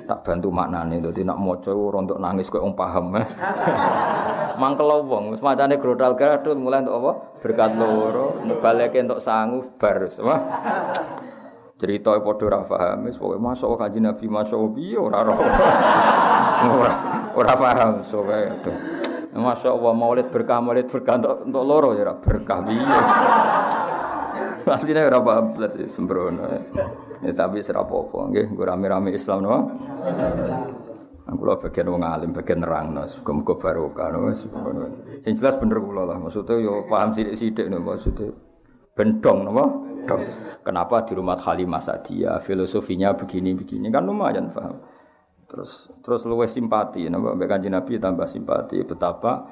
Tak bantu maknane dadi nak maca ora entuk nangis koyo wong paham. Mangkel wong wis macane grodal gadut mulai entuk apa? Berkat loro, baleke entuk sangu bar semua. Cerita padha ora paham wis pokoke masuk Kanjeng Nabi masuk piye ora ora paham sowe aduh. Masyaallah maulid berkah untuk loro ya ora berkah piye. Artine ora paham blas sembrono. Ya tapi ora apa-apa nggih nggo rame-rame Islam no. Kula bagian wong alim bagian nerangno muga-muga barokah no wis. Sing jelas bener kula lah maksudnya yo paham sithik-sithik no maksudnya bendong napa? Dong. Kenapa di rumah Halimah Sa'diyah filosofinya begini-begini kan lumayan paham. Terus luwih simpati napa mbek Kanjeng Nabi tambah simpati betapa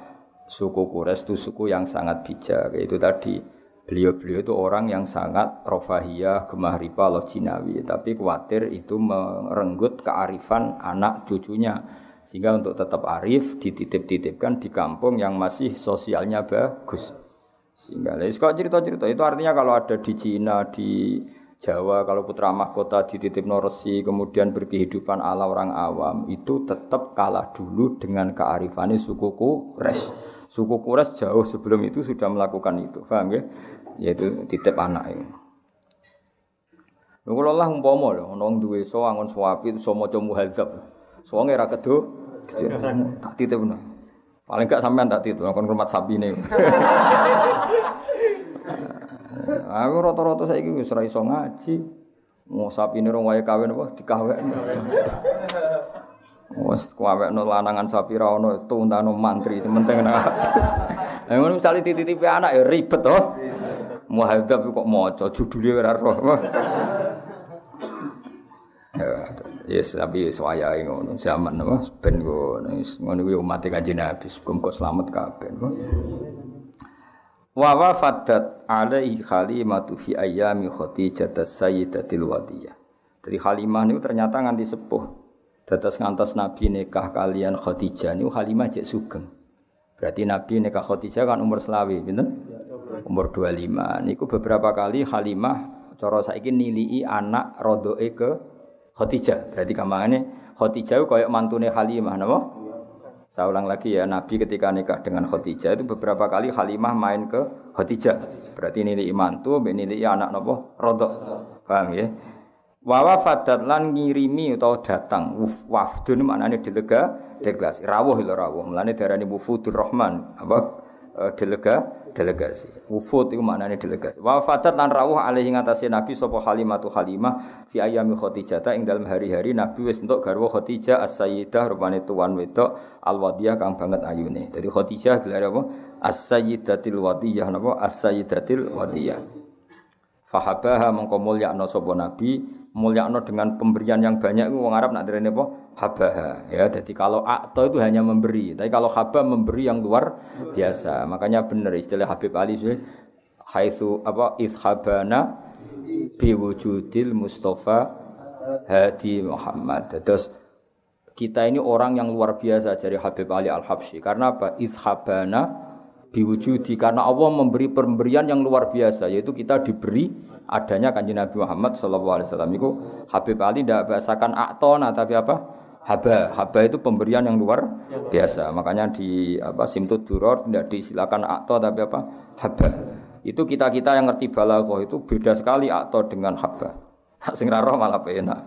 suku Quraisy itu suku yang sangat bijak. Itu tadi beliau itu orang yang sangat rofahiyah, gemah riba, lojinawi, tapi khawatir itu merenggut kearifan anak cucunya sehingga untuk tetap arif dititip-titipkan di kampung yang masih sosialnya bagus. Sehingga kok cerita-cerita itu artinya kalau ada di Cina, di Jawa, kalau putra mahkota dititipno resi kemudian berkehidupan ala orang awam itu tetap kalah dulu dengan kearifannya suku Quraisy. Suku Quraisy jauh sebelum itu sudah melakukan itu, paham ya? Yaitu titip anak ini. Lha kula lah umpama lho ana wong duwe iso angon suwapi iso maca muhadzab. Suwange ra kedo tak titipno. Paling gak sampean tak titip kon hormat sapine. Aku rata-rata saiki wis ora iso ngaji. Mau sapine rong wae kawin apa dikawekno. Wes kuwekno lanangan sapi ra ono tuntano mantri sementing nek. Lah ngono misale dititipi anak ya ribet to. Muhadzab kok maca judule ora roh. Yes, tapi wayahe ngono zaman apa ben ngono kuwi umat Kanjeng Nabi muga slamet kabeh. Wa wafadat alaihi Halimatu fi ayyami Khadijah sayyidatil wadiyah. Jadi Halimah niku ternyata nganti sepuh. Dados ngantos Nabi nikah kalian Khadijah niku Halimah jek sugeng. Berarti Nabi nikah Khadijah kan umur selawe, pinten? Umur 25. Niku beberapa kali Halimah cara saiki nilii anak rodoe ke Khadijah. Berarti kamane Khadijah koyo mantune Halimah napa? Saya ulang lagi ya, Nabi ketika nikah dengan Khadijah itu beberapa kali Halimah main ke Khadijah. Berarti nilai mantu, nilai anak napa? Rodok. Paham ya? Wa wafadat lan ngirimi utawa datang wafdun maknane delegasi rawuh lho rawuh. Mulane diarani wufudur Rahman, apa? delegasi. Wufud iku maknane delegasi. Wa fatat lan rawuh alaihi ngatasé Nabi sapa Halimah fi ayami Khadijah ing dalem hari-hari Nabi wis entuk garwa Khadijah as-sayyidah rupane tuan wedok al-wadiyah kang banget ayune. Dadi Khadijah gelar apa? As-sayyidatil wadiyah napa? As-sayyidatil wadiyah. Fahabaha mongko mulyakno sapa Nabi, mulyakno dengan pemberian yang banyak itu wong Arab nak derene apa? Habaha. Ya, jadi kalau akta itu hanya memberi, tapi kalau haba memberi yang luar biasa. Makanya benar istilah Habib Ali itu haitsu apa izhabana biwujudil Mustafa Hadi Muhammad. Terus kita ini orang yang luar biasa dari Habib Ali Al-Habsyi. Karena apa? Izhabana diwujudi karena Allah memberi pemberian yang luar biasa, yaitu kita diberi adanya Kanjeng Nabi Muhammad sallallahu alaihi wasallam. Iku Habib Ali tidak bahasakan aktona tapi apa? Haba itu pemberian yang luar biasa. Makanya di Simtud Duror tidak disilakan akto tapi apa? Haba. Itu kita-kita yang ngerti balaghah itu beda sekali akto dengan haba. Sing ra roh malah penak.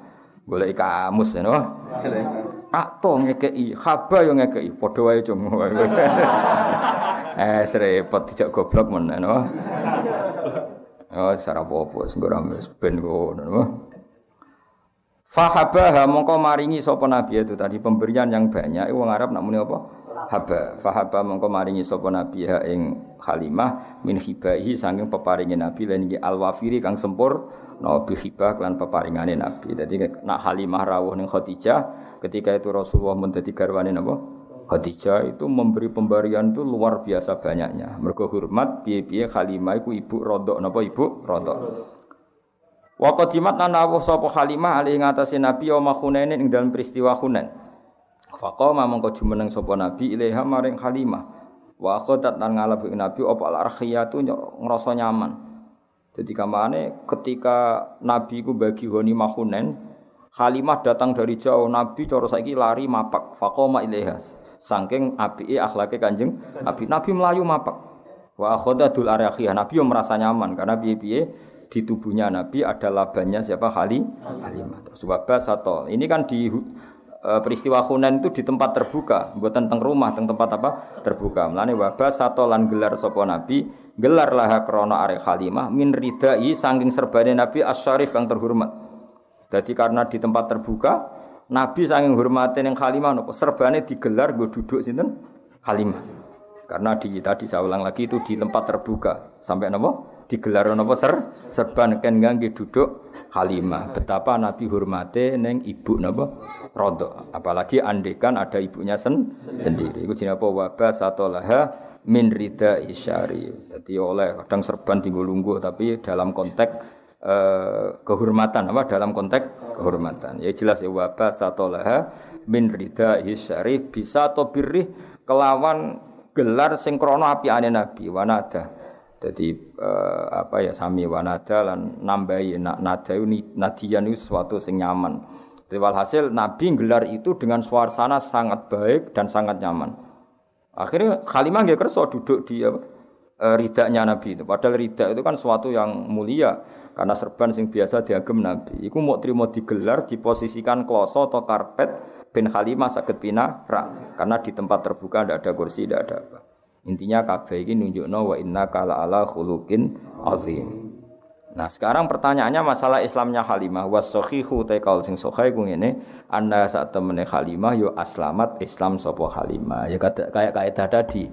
Golek kamus ya, no? Akto ngekei, haba yo ngekei, padha wae cung. Serepot dijak goblok men, no? Oh, sarap apa sing ora ben ngono. Fahabaha mongko maringi sapa nabi itu tadi pemberian yang banyak wong Arab nak muni apa? Haba. Fahaba mongko maringi sapa nabi ing Halimah min hibahi saking peparinge nabi lan iki alwafiri kang sempur no bi hibah lan peparingane nabi. Dadi nak Halimah rawuh ning Khadijah ketika itu Rasulullah mendadi garwane napa? Khadijah itu memberi pemberian itu luar biasa banyaknya. Mergo hormat piye-piye Halimah iku ibu rodok napa ibu rodok. Wa qadimat nanawu sapa Halimah ali ngatasé Nabi yaum Hunain ing dalam peristiwa Hunain. Faqama mongko jumeneng sapa Nabi ilaiha maring Halimah. Wa khadat lan ngalap Nabi apa al-arkhiyatu ngrasa nyaman. Jadi kamane ketika Nabi ku bagi ghanimah Hunain, Halimah datang dari jauh, Nabi cara saiki lari mapak. Faqama ilaiha. Saking apike akhlake Kanjeng Nabi. Nabi melayu mapak. Wa khadatul arkhiyah. Nabi yo merasa nyaman karena piye-piye di tubuhnya Nabi ada labannya siapa Halimah. Terus wabasatol. Ini kan di peristiwa Hunain itu di tempat terbuka, bukan teng rumah, teng tempat apa? Terbuka. Mulane wabasatol lan gelar sapa Nabi, gelar laha krana arek Halimah min ridai saking serbane Nabi asyarif kang terhormat. Jadi karena di tempat terbuka, Nabi saking hormate ning Halimah napa serbane digelar nggo duduk sinten? Halimah. Karena tadi saya ulang lagi itu di tempat terbuka. Sampai napa? Digelar napa serban ken ngangge duduk Halimah. Betapa Nabi hormate ning ibu napa rodok. Apalagi andekan ada ibunya sendiri. Iku jenenge apa? Wabasatolaha min rida isyari. Jadi oleh kadang serban tinggal lungguh tapi dalam konteks kehormatan apa? Dalam konteks kehormatan. Ya jelas ya wabasatolaha min rida isyari bisa to birri kelawan gelar sing krana apiane Nabi wanada. Jadi sami wanada lan nambahi nada nadiyan itu sesuatu sing nyaman. Jadi walhasil Nabi gelar itu dengan suasana sangat baik dan sangat nyaman. Akhirnya Halimah nggih kersa duduk di ridaknya Nabi itu. Padahal ridak itu kan sesuatu yang mulia karena serban sing biasa diagem Nabi. Iku mau trimo digelar diposisikan kloso atau karpet ben Halimah saged pinarak karena di tempat terbuka tidak ada kursi, tidak ada apa. Intinya kabeh iki nunjukno wa innaka la ala khuluqin azim. Nah, sekarang pertanyaannya masalah Islamnya Halimah was-sahihu ta kaul sing sahih ku ngene, anna sak temene Halimah yo aslamat Islam sapa Halimah. Ya kayak kaidah tadi.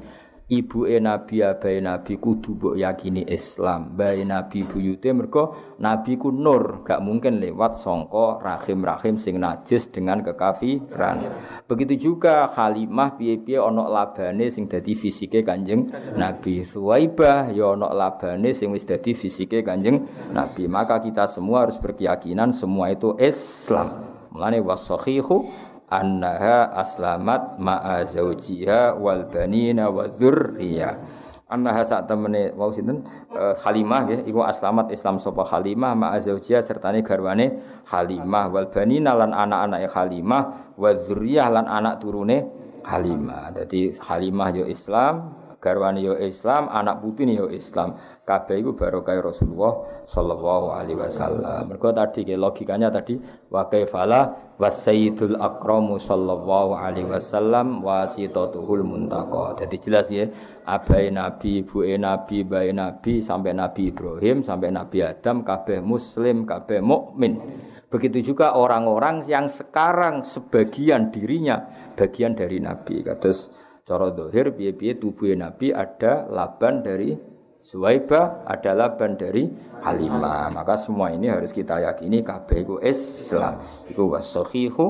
Ibuke Nabi abahe Nabi kudu mbok yakini Islam. Bae Nabi buyute mergo Nabi ku nur, gak mungkin lewat sangka rahim-rahim sing najis dengan kekafiran. Begitu juga Halimah piye-piye ana labane sing dadi fisike Kanjeng Nabi. Suwaibah ya ana labane sing wis dadi fisike Kanjeng Nabi. Maka kita semua harus berkeyakinan semua itu Islam. Mulane was-sahihu annaha aslamat ma'a zaujiha wal banina wa dzurriyyah. Annaha sak temene wau sinten Halimah nggih iku aslamat Islam sapa Halimah ma'a zaujiha sertane garwane Halimah wal banina lan anak-anake Halimah wa dzurriyyah lan anak turune Halimah. Dadi Halimah yo Islam, garwane yo Islam, anak putune yo Islam. Kabeh iku barokah Rasulullah sallallahu alaihi wasallam. Mergo tadi logikanya tadi wa kaifala wasayyidul akramu sallallahu alaihi wasallam wasitatuhul muntaqa. Jadi jelas ya abai Nabi, ibuke Nabi, bae Nabi sampai Nabi Ibrahim sampai Nabi Adam kabeh muslim, kabeh mukmin. Begitu juga orang-orang yang sekarang sebagian dirinya bagian dari Nabi. Kados cara zahir piye-piye tubuhe Nabi ada laban dari Suwaibah, ada laban dari Halimah. Maka semua ini harus kita yakini kabeh iku Islam. Iku was-sahihu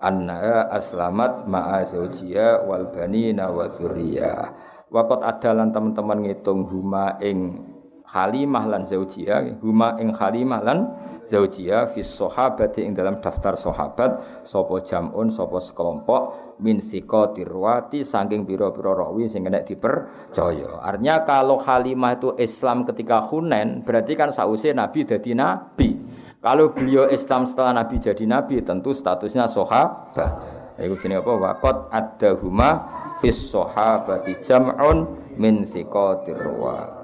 anna aslamat ma'a zawjiha wal banina wa dzurriyyah. Waqat adalan teman-teman ngitung huma ing Halimah lan zawjiha, huma ing Halimah lan zawjiha fis sahabati ing dalam daftar sahabat sapa jamun sapa sekelompok min thiqatir ruwati saking pira-pira rawi sing kena dipercaya. Artinya kalau Halimah itu Islam ketika Hunain berarti kan sausé Nabi dadi nabi. Kalau beliau Islam setelah Nabi jadi nabi tentu statusnya sahabat. Iku jenenge apa? Waqat addahuma fis sahabati jam'un min thiqatir ruwati.